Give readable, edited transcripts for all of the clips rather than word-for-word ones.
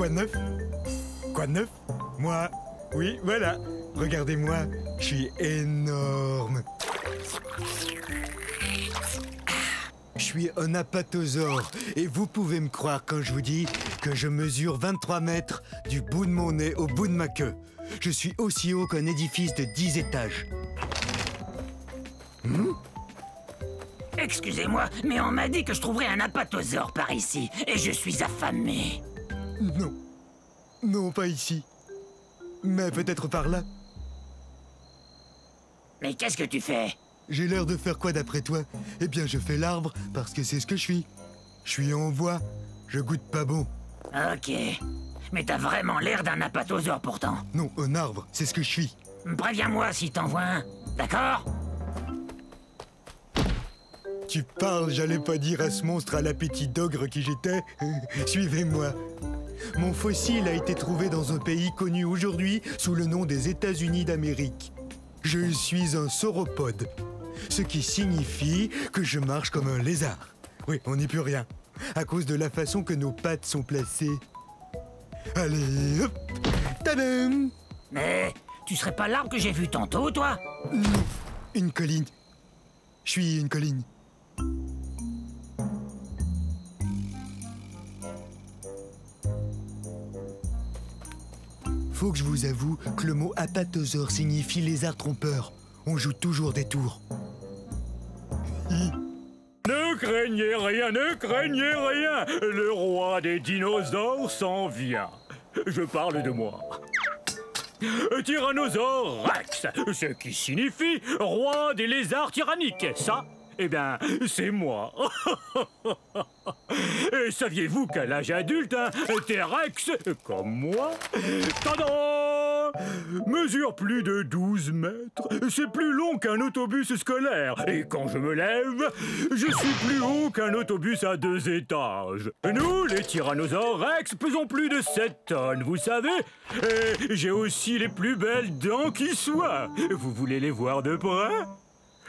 Quoi de neuf? Quoi de neuf? Moi? Oui, voilà. Regardez-moi, je suis énorme. Je suis un apatosaure et vous pouvez me croire quand je vous dis que je mesure 23 mètres du bout de mon nez au bout de ma queue. Je suis aussi haut qu'un édifice de 10 étages. Excusez-moi, mais on m'a dit que je trouverais un apatosaure par ici, et je suis affamé. Non. Non, pas ici. Mais peut-être par là. Mais qu'est-ce que tu fais? J'ai l'air de faire quoi d'après toi? Eh bien, je fais l'arbre parce que c'est ce que je suis. Je suis en voie. Je goûte pas bon. Ok. Mais t'as vraiment l'air d'un apatosaure pourtant. Non, un arbre, c'est ce que je suis. Préviens-moi si t'en vois un, d'accord? Tu parles, j'allais pas dire à ce monstre à l'appétit d'ogre qui j'étais. Suivez-moi. Mon fossile a été trouvé dans un pays connu aujourd'hui sous le nom des États-Unis d'Amérique. Je suis un sauropode, ce qui signifie que je marche comme un lézard. Oui, on n'y peut rien, à cause de la façon que nos pattes sont placées. Allez, hop, tadam! Mais tu serais pas l'arbre que j'ai vu tantôt, toi? Non, une colline. Je suis une colline. Faut que je vous avoue que le mot apatosaure signifie lézard trompeur. On joue toujours des tours. Ne craignez rien, ne craignez rien. Le roi des dinosaures s'en vient. Je parle de moi. Tyrannosaure Rex, ce qui signifie roi des lézards tyranniques. Ça, eh bien, c'est moi. Et saviez-vous qu'à l'âge adulte, un T-Rex, comme moi, tada, mesure plus de 12 mètres. C'est plus long qu'un autobus scolaire. Et quand je me lève, je suis plus haut qu'un autobus à 2 étages. Nous, les tyrannosaures Rex, pesons plus de 7 tonnes, vous savez. Et j'ai aussi les plus belles dents qui soient. Vous voulez les voir de près ?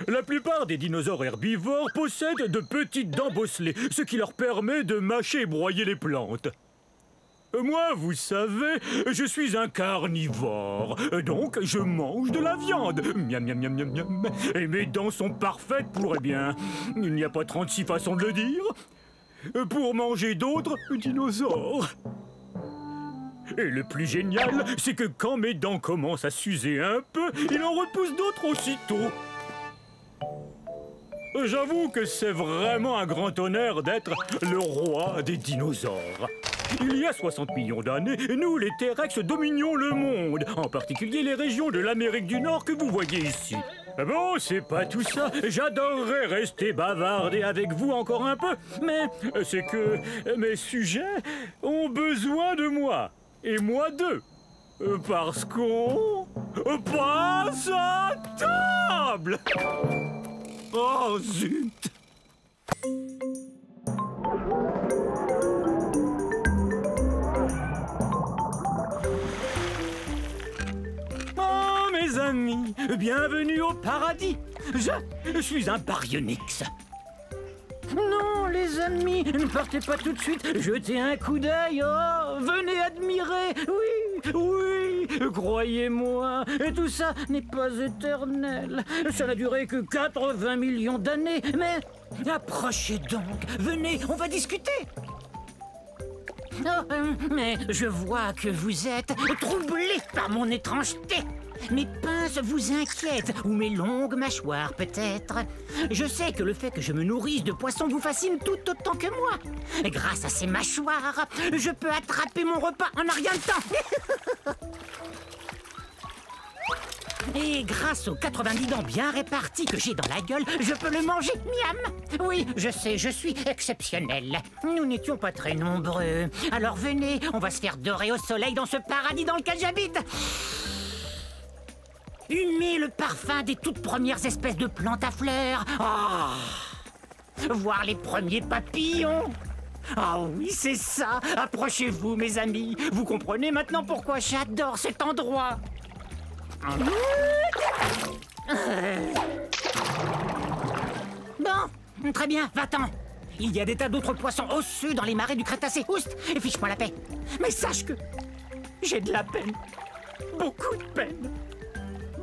La plupart des dinosaures herbivores possèdent de petites dents bosselées, ce qui leur permet de mâcher et broyer les plantes. Moi, vous savez, je suis un carnivore, donc je mange de la viande. Miam, miam, miam, miam, miam. Et mes dents sont parfaites pour, eh bien, il n'y a pas 36 façons de le dire, pour manger d'autres dinosaures. Et le plus génial, c'est que quand mes dents commencent à s'user un peu, il en repousse d'autres aussitôt. J'avoue que c'est vraiment un grand honneur d'être le roi des dinosaures. Il y a 60 millions d'années, nous, les T-Rex, dominions le monde, en particulier les régions de l'Amérique du Nord que vous voyez ici. Bon, c'est pas tout ça. J'adorerais rester bavarder avec vous encore un peu, mais c'est que mes sujets ont besoin de moi, et moi d'eux. Parce qu'on passe à table. Oh, zut! Oh, mes amis, bienvenue au paradis. Je suis un baryonyx. Non, les amis, ne partez pas tout de suite. Jetez un coup d'œil. Oh, venez admirer. Oui, oui, croyez-moi. Et tout ça n'est pas éternel. Ça n'a duré que 80 millions d'années. Mais approchez donc. Venez, on va discuter. Oh, mais je vois que vous êtes troublé par mon étrangeté. Mes pinces vous inquiètent, ou mes longues mâchoires peut-être. Je sais que le fait que je me nourrisse de poissons vous fascine tout autant que moi. Grâce à ces mâchoires, je peux attraper mon repas en un rien de temps. Et grâce aux 90 dents bien réparties que j'ai dans la gueule, je peux le manger, miam. Oui, je sais, je suis exceptionnel. Nous n'étions pas très nombreux. Alors venez, on va se faire dorer au soleil dans ce paradis dans lequel j'habite. Humer le parfum des toutes premières espèces de plantes à fleurs. Oh. Voir les premiers papillons. Ah oui, c'est ça. Approchez-vous, mes amis. Vous comprenez maintenant pourquoi j'adore cet endroit. Bon, très bien, va-t'en. Il y a des tas d'autres poissons osseux dans les marais du Crétacé. Oust, et fiche-moi la paix. Mais sache que j'ai de la peine. Beaucoup de peine.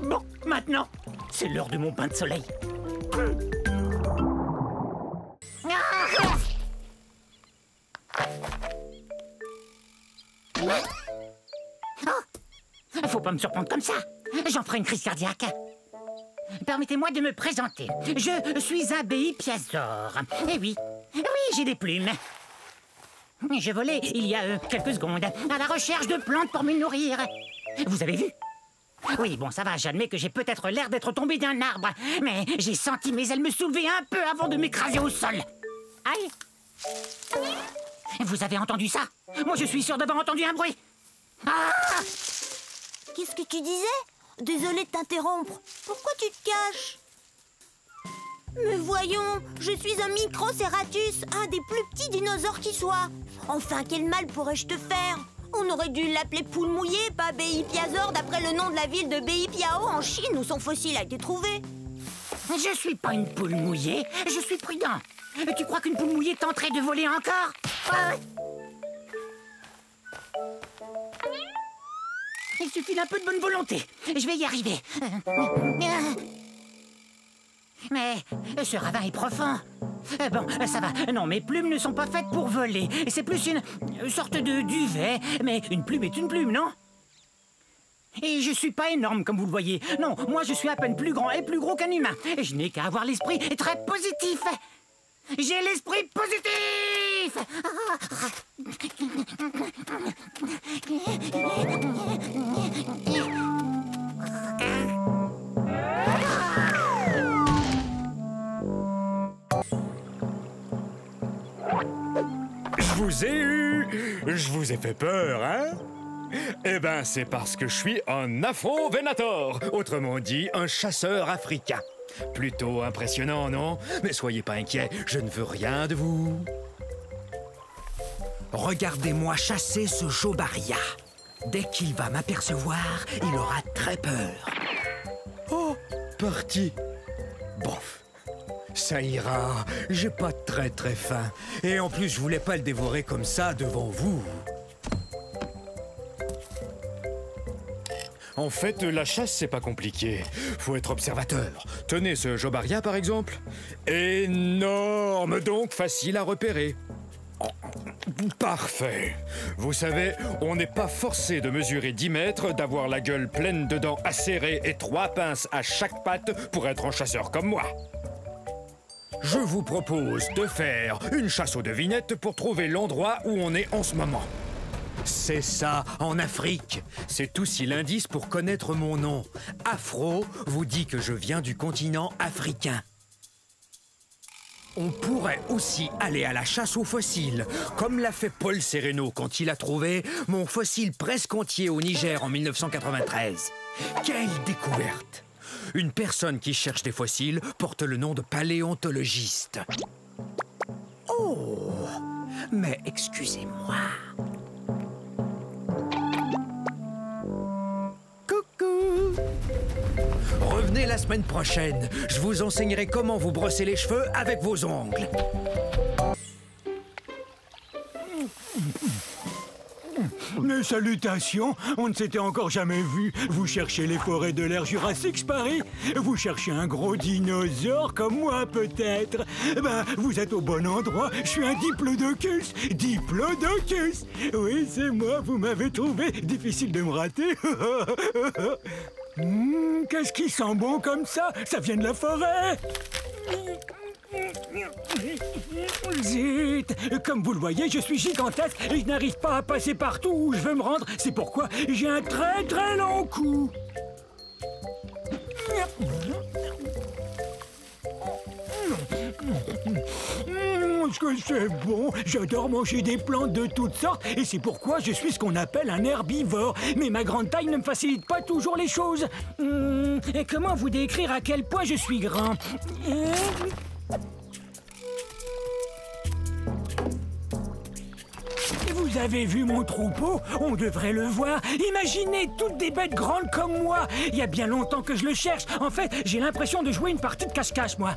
Bon, maintenant, c'est l'heure de mon bain de soleil. Faut pas me surprendre comme ça. J'en ferai une crise cardiaque. Permettez-moi de me présenter. Je suis Abéi Piazor. Eh oui, j'ai des plumes. J'ai volé il y a quelques secondes à la recherche de plantes pour me nourrir. Vous avez vu? Oui, bon, ça va, j'admets que j'ai peut-être l'air d'être tombé d'un arbre, mais j'ai senti mes ailes me soulever un peu avant de m'écraser au sol. Aïe! Vous avez entendu ça? Moi, je suis sûr d'avoir entendu un bruit. Ah! Qu'est-ce que tu disais? Désolé de t'interrompre. Pourquoi tu te caches? Mais voyons, je suis un Microceratus, un des plus petits dinosaures qui soit. Enfin, quel mal pourrais-je te faire? On aurait dû l'appeler Poule Mouillée, pas Abéi Piazor, d'après le nom de la ville de Beipiao en Chine où son fossile a été trouvé. Je suis pas une poule mouillée, je suis prudent. Tu crois qu'une poule mouillée tenterait de voler encore? Il suffit d'un peu de bonne volonté. Je vais y arriver. Mais ce ravin est profond. Bon, ça va. Non, mes plumes ne sont pas faites pour voler. C'est plus une sorte de duvet. Mais une plume est une plume, non? Et je suis pas énorme, comme vous le voyez. Non, moi je suis à peine plus grand et plus gros qu'un humain. Et je n'ai qu'à avoir l'esprit très positif. J'ai l'esprit positif! Je vous ai eu! Je vous ai fait peur, hein? Eh ben, c'est parce que je suis un Afro-Venator, autrement dit, un chasseur africain. Plutôt impressionnant, non? Mais soyez pas inquiets, je ne veux rien de vous. Regardez-moi chasser ce Jobaria. Dès qu'il va m'apercevoir, il aura très peur. Oh, parti. Bof. Ça ira, j'ai pas très faim. Et en plus, je voulais pas le dévorer comme ça devant vous. En fait, la chasse, c'est pas compliqué. Faut être observateur. Tenez ce Jobaria, par exemple. Énorme, donc facile à repérer. Parfait. Vous savez, on n'est pas forcé de mesurer 10 mètres, d'avoir la gueule pleine de dents acérées et 3 pinces à chaque patte pour être un chasseur comme moi. Je vous propose de faire une chasse aux devinettes pour trouver l'endroit où on est en ce moment. C'est ça, en Afrique. C'est aussi l'indice pour connaître mon nom. Afro vous dit que je viens du continent africain. On pourrait aussi aller à la chasse aux fossiles, comme l'a fait Paul Sereno quand il a trouvé mon fossile presque entier au Niger en 1993. Quelle découverte! Une personne qui cherche des fossiles porte le nom de paléontologiste. Oh, mais excusez-moi. Coucou! Revenez la semaine prochaine. Je vous enseignerai comment vous brosser les cheveux avec vos ongles. Mes salutations, on ne s'était encore jamais vu. Vous cherchez les forêts de l'ère Jurassique, Paris? Vous cherchez un gros dinosaure comme moi, peut-être? Ben, vous êtes au bon endroit. Je suis un Diplodocus. Diplodocus! Oui, c'est moi, vous m'avez trouvé. Difficile de me rater. Qu'est-ce qui sent bon comme ça? Ça vient de la forêt. Zut! Comme vous le voyez, je suis gigantesque et je n'arrive pas à passer partout où je veux me rendre. C'est pourquoi j'ai un très long cou. Est-ce que c'est bon? J'adore manger des plantes de toutes sortes et c'est pourquoi je suis ce qu'on appelle un herbivore. Mais ma grande taille ne me facilite pas toujours les choses. Et comment vous décrire à quel point je suis grand? Vous avez vu mon troupeau? On devrait le voir. Imaginez toutes des bêtes grandes comme moi. Il y a bien longtemps que je le cherche. En fait, j'ai l'impression de jouer une partie de cache-cache, moi.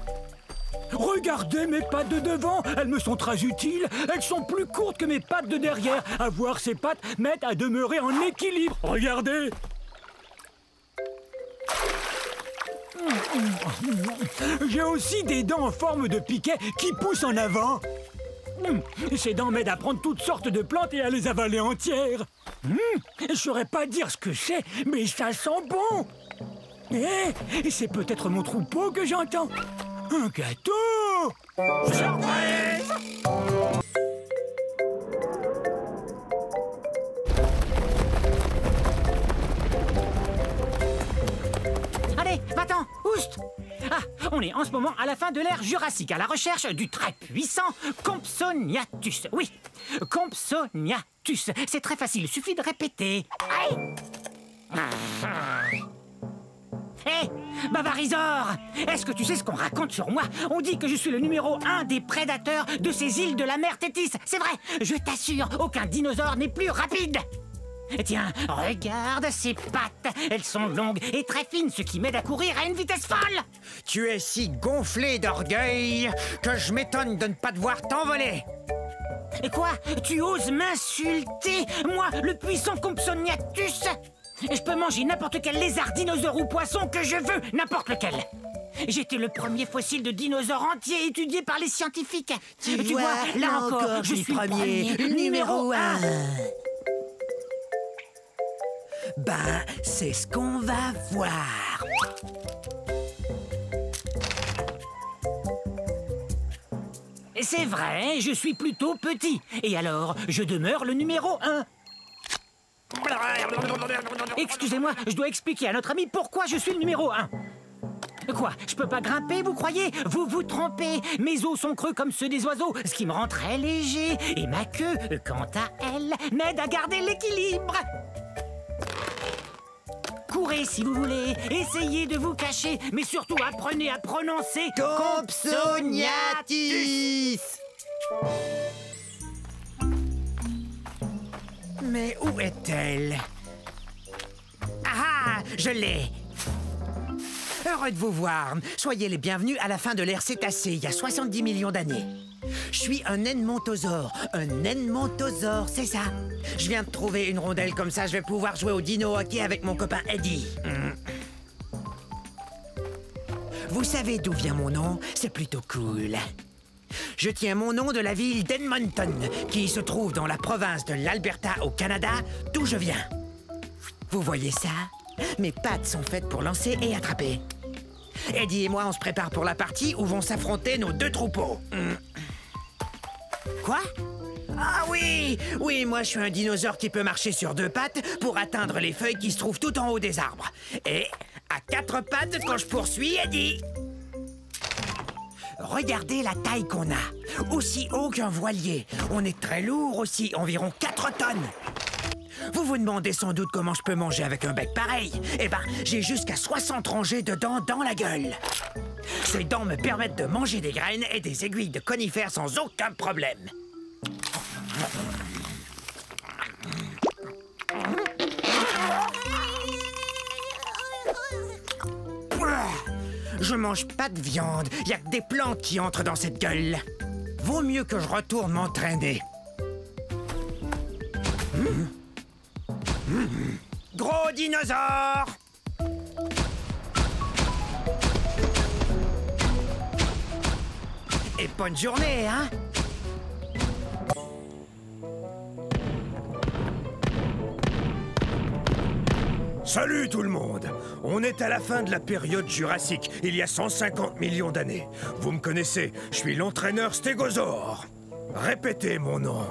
Regardez mes pattes de devant, elles me sont très utiles. Elles sont plus courtes que mes pattes de derrière. Avoir ces pattes m'aide à demeurer en équilibre. Regardez. J'ai aussi des dents en forme de piquet qui poussent en avant. Ces dents m'aident à prendre toutes sortes de plantes et à les avaler entières. Je ne saurais pas dire ce que c'est, mais ça sent bon. Et c'est peut-être mon troupeau que j'entends. Un gâteau! Surprise! Allez, va-t'en, oust! Ah, on est en ce moment à la fin de l'ère Jurassique, à la recherche du très puissant Compsognathus. Oui, Compsognathus. C'est très facile, suffit de répéter. Aïe! Hé, Bavarisor! Est-ce que tu sais ce qu'on raconte sur moi? On dit que je suis le numéro 1 des prédateurs de ces îles de la mer Tétis. C'est vrai, je t'assure, aucun dinosaure n'est plus rapide. Tiens, regarde ces pattes. Elles sont longues et très fines, ce qui m'aide à courir à une vitesse folle. Tu es si gonflé d'orgueil que je m'étonne de ne pas te voir t'envoler. Et quoi? Tu oses m'insulter? Moi, le puissant Compsognathus? Je peux manger n'importe quel lézard, dinosaure ou poisson que je veux, n'importe lequel. J'étais le premier fossile de dinosaure entier étudié par les scientifiques. Tu vois, là encore, je suis le premier, numéro 1. Ben, c'est ce qu'on va voir. C'est vrai, je suis plutôt petit. Et alors, je demeure le numéro 1. Excusez-moi, je dois expliquer à notre ami pourquoi je suis le numéro 1. Quoi? Je peux pas grimper, vous croyez? Vous vous trompez. Mes os sont creux comme ceux des oiseaux, ce qui me rend très léger. Et ma queue, quant à elle, m'aide à garder l'équilibre. Courez si vous voulez, essayez de vous cacher, mais surtout apprenez à prononcer Compsognathus. Mais où est-elle? Ah, je l'ai! Heureux de vous voir. Soyez les bienvenus à la fin de l'ère Cétacée, il y a 70 millions d'années. Je suis un edmontosaure. Un edmontosaure, c'est ça. Je viens de trouver une rondelle comme ça, je vais pouvoir jouer au dino hockey avec mon copain Eddie. Vous savez d'où vient mon nom? C'est plutôt cool. Je tiens mon nom de la ville d'Edmonton, qui se trouve dans la province de l'Alberta au Canada, d'où je viens. Vous voyez ça? Mes pattes sont faites pour lancer et attraper. Eddie et moi, on se prépare pour la partie où vont s'affronter nos deux troupeaux. Quoi? Ah oui! Oui, moi, je suis un dinosaure qui peut marcher sur deux pattes pour atteindre les feuilles qui se trouvent tout en haut des arbres. Et à quatre pattes quand je poursuis Eddie. Regardez la taille qu'on a. Aussi haut qu'un voilier. On est très lourd aussi, environ 4 tonnes. Vous vous demandez sans doute comment je peux manger avec un bec pareil. Eh ben, j'ai jusqu'à 60 rangées de dents dans la gueule. Ces dents me permettent de manger des graines et des aiguilles de conifères sans aucun problème. Je mange pas de viande. Y a que des plantes qui entrent dans cette gueule. Vaut mieux que je retourne m'entraîner. Gros dinosaure! Et bonne journée, hein? Salut tout le monde! On est à la fin de la période jurassique, il y a 150 millions d'années. Vous me connaissez, je suis l'entraîneur Stégosaure. Répétez mon nom.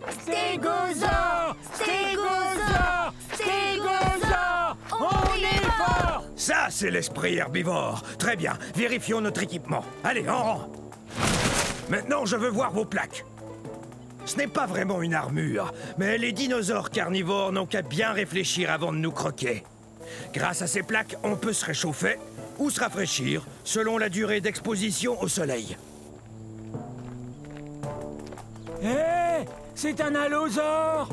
Stégosaure! Stégosaure! Stégosaure! On est fort! Ça, c'est l'esprit herbivore. Très bien, vérifions notre équipement. Allez, en rang! Maintenant, je veux voir vos plaques. Ce n'est pas vraiment une armure, mais les dinosaures carnivores n'ont qu'à bien réfléchir avant de nous croquer. Grâce à ces plaques, on peut se réchauffer ou se rafraîchir selon la durée d'exposition au soleil. Hé! C'est un allosaure!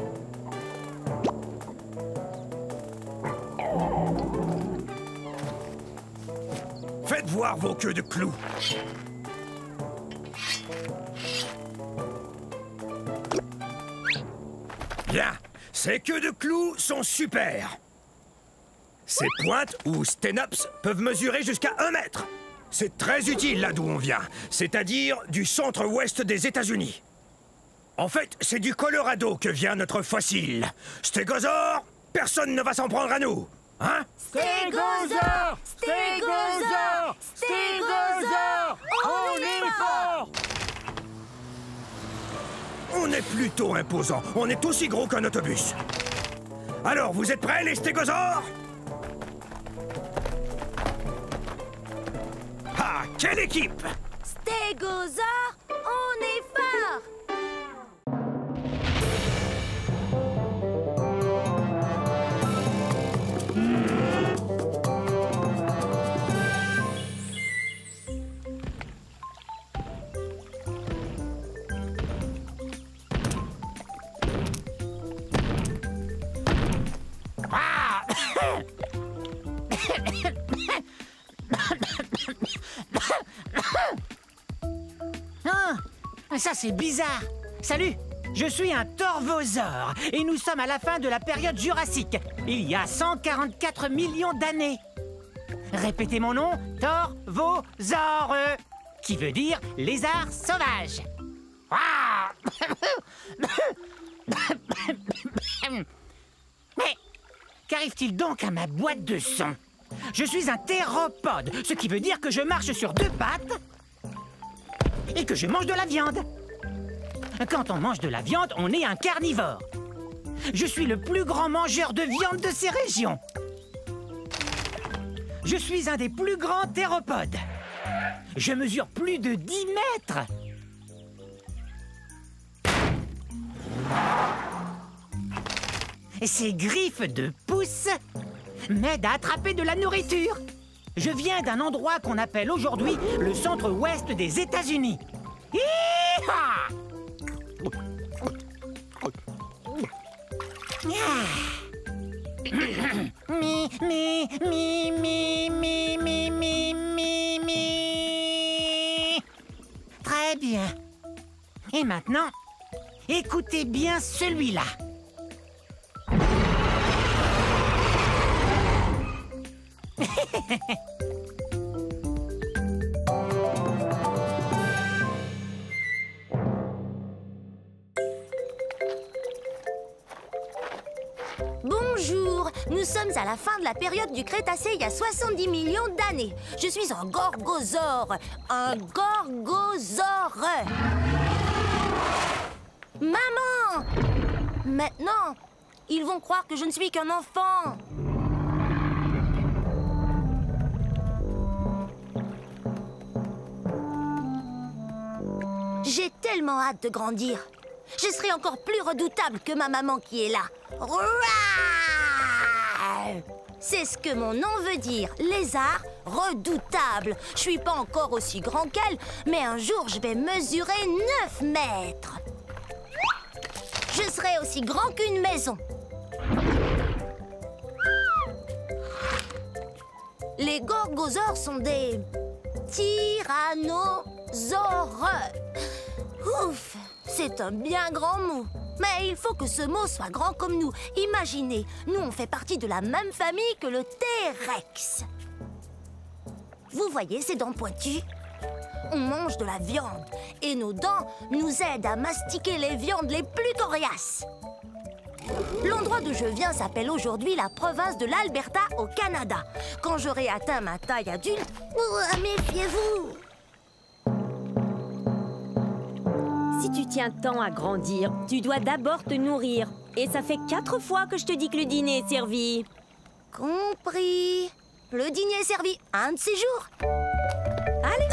Faites voir vos queues de clous. Bien. Ces queues de clous sont super. Ces pointes, ou sténops, peuvent mesurer jusqu'à 1 mètre. C'est très utile là d'où on vient, c'est-à-dire du centre-ouest des États-Unis. En fait, c'est du Colorado que vient notre fossile. Stégosaure, personne ne va s'en prendre à nous. Hein? Stégosaure! Stégosaure! Stégosaure! On est fort! On est plutôt imposant. On est aussi gros qu'un autobus. Alors, vous êtes prêts, les stégosaures? Ah, quelle équipe! Stégosaure, on est fort! Ah, ça c'est bizarre. Salut, je suis un torvosaure et nous sommes à la fin de la période jurassique, il y a 144 millions d'années. Répétez mon nom, torvosaure, qui veut dire lézard sauvage. Ah. Mais qu'arrive-t-il donc à ma boîte de son? Je suis un théropode, ce qui veut dire que je marche sur 2 pattes et que je mange de la viande. Quand on mange de la viande, on est un carnivore. Je suis le plus grand mangeur de viande de ces régions. Je suis un des plus grands théropodes. Je mesure plus de 10 mètres. Ces griffes de pouce m'aident à attraper de la nourriture. Je viens d'un endroit qu'on appelle aujourd'hui le centre-ouest des États-Unis. Hi-ha! Mi, mi, mi, mi, mi, mi, mi, mi, mi. Très bien. Et maintenant, écoutez bien celui-là. Bonjour, nous sommes à la fin de la période du Crétacé il y a 70 millions d'années. Je suis un gorgosaure. Un gorgosaure. Maman! Maintenant, ils vont croire que je ne suis qu'un enfant. J'ai tellement hâte de grandir. Je serai encore plus redoutable que ma maman qui est là. Rouah! C'est ce que mon nom veut dire, lézard redoutable. Je suis pas encore aussi grand qu'elle, mais un jour je vais mesurer 9 mètres. Je serai aussi grand qu'une maison. Les gorgosaures sont des tyrannosaures. Ouf, c'est un bien grand mot. Mais il faut que ce mot soit grand comme nous. Imaginez, nous on fait partie de la même famille que le T-Rex. Vous voyez ces dents pointues? On mange de la viande et nos dents nous aident à mastiquer les viandes les plus coriaces. L'endroit d'où je viens s'appelle aujourd'hui la province de l'Alberta au Canada. Quand j'aurai atteint ma taille adulte, méfiez-vous! Si tu tiens tant à grandir, tu dois d'abord te nourrir. Et ça fait 4 fois que je te dis que le dîner est servi. Compris. Le dîner est servi un de ces jours. Allez.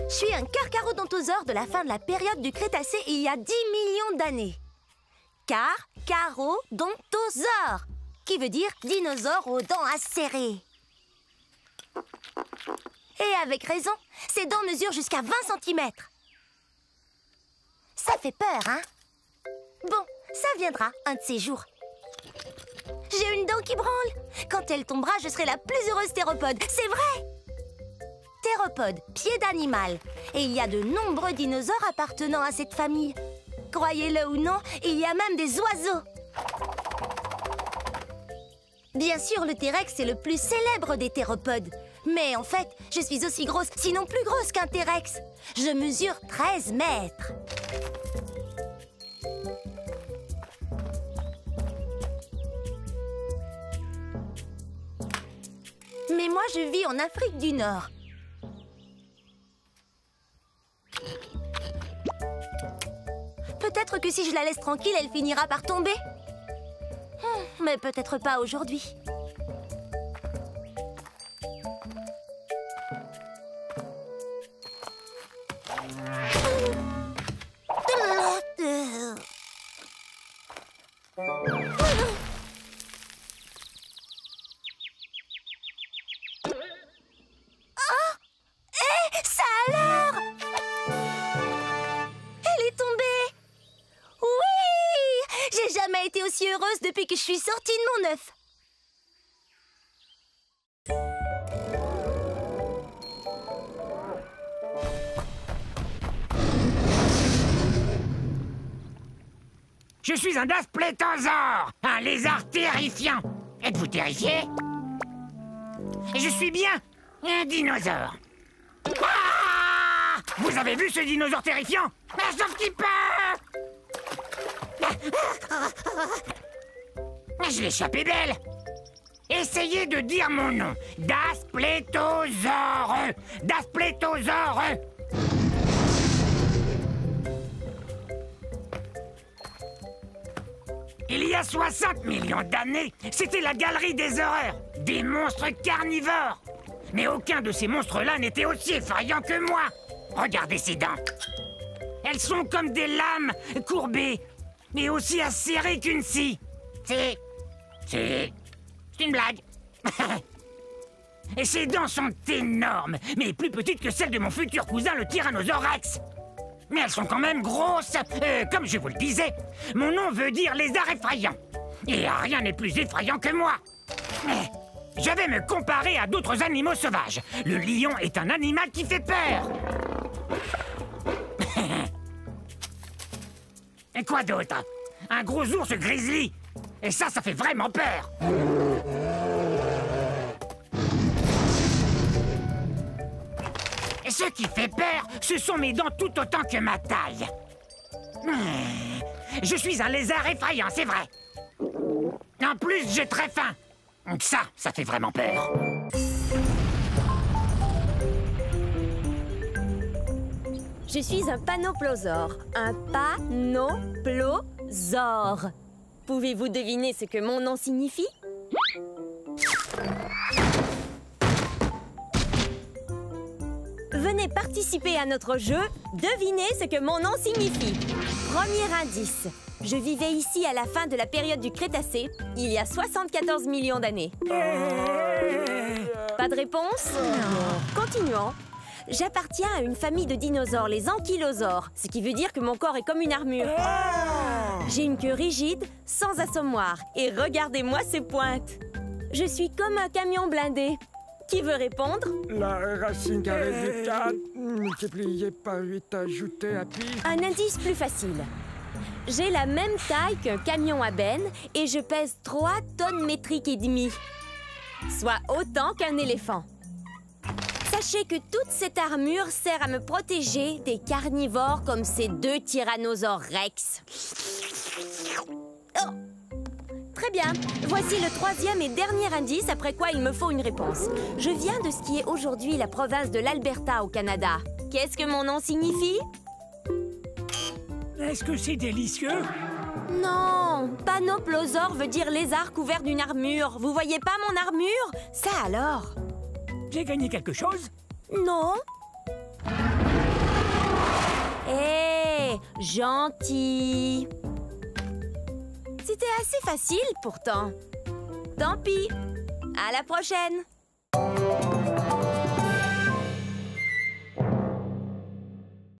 Je suis un carcharodontosaure de la fin de la période du Crétacé il y a 10 millions d'années. Carcharodontosaure, qui veut dire dinosaure aux dents acérées. Et avec raison, ses dents mesurent jusqu'à 20 cm. Ça fait peur, hein? Bon, ça viendra un de ces jours. J'ai une dent qui branle. Quand elle tombera, je serai la plus heureuse théropode. C'est vrai! théropodes, pieds d'animal. Et il y a de nombreux dinosaures appartenant à cette famille. Croyez-le ou non, il y a même des oiseaux. Bien sûr, le T-Rex est le plus célèbre des théropodes. Mais en fait, je suis aussi grosse, sinon plus grosse qu'un T-Rex. Je mesure 13 mètres. Mais moi, je vis en Afrique du Nord. Peut-être que si je la laisse tranquille, elle finira par tomber. Mais peut-être pas aujourd'hui. Jamais été aussi heureuse depuis que je suis sortie de mon œuf. Je suis un dasplétosaure, un lézard terrifiant. Êtes-vous terrifié? Je suis bien un dinosaure. Ah! Vous avez vu ce dinosaure terrifiant? Sauf qu'il peut! Je l'ai échappé belle. Essayez de dire mon nom. Dasplétosaure. Dasplétosaure. Il y a 60 millions d'années, c'était la galerie des horreurs. Des monstres carnivores. Mais aucun de ces monstres-là n'était aussi effrayant que moi. Regardez ces dents. Elles sont comme des lames courbées, mais aussi acérées qu'une scie. C'est une blague. Et ses dents sont énormes, mais plus petites que celles de mon futur cousin, le Tyrannosaure Rex. Mais elles sont quand même grosses. Comme je vous le disais, mon nom veut dire lézard effrayant. Et rien n'est plus effrayant que moi. Je vais me comparer à d'autres animaux sauvages. Le lion est un animal qui fait peur. Et quoi d'autre? Un gros ours grizzly. Et ça fait vraiment peur. Et ce qui fait peur, ce sont mes dents tout autant que ma taille. Je suis un lézard effrayant, c'est vrai. En plus, j'ai très faim. Donc ça fait vraiment peur. Je suis un panoplosaure. Un panoplosaure. Pouvez-vous deviner ce que mon nom signifie? Venez participer à notre jeu. Devinez ce que mon nom signifie. Premier indice. Je vivais ici à la fin de la période du Crétacé, il y a 74 millions d'années. Pas de réponse? Non. Continuons. J'appartiens à une famille de dinosaures, les ankylosaures, ce qui veut dire que mon corps est comme une armure. J'ai une queue rigide, sans assommoir, et regardez-moi ces pointes. Je suis comme un camion blindé. Qui veut répondre? La racine carrée du 4, multiplié par 8 ajouté à pi. Un indice plus facile. J'ai la même taille qu'un camion à benne et je pèse 3 tonnes métriques et demie, soit autant qu'un éléphant. Sachez que toute cette armure sert à me protéger des carnivores comme ces 2 tyrannosaures Rex. Oh! Très bien. Voici le 3e et dernier indice, après quoi il me faut une réponse. Je viens de ce qui est aujourd'hui la province de l'Alberta au Canada. Qu'est-ce que mon nom signifie? Est-ce que c'est délicieux? Non, panoplosaure veut dire lézard couvert d'une armure. Vous voyez pas mon armure? Ça alors? J'ai gagné quelque chose? Non. Hé, gentil. C'était assez facile pourtant. Tant pis. À la prochaine.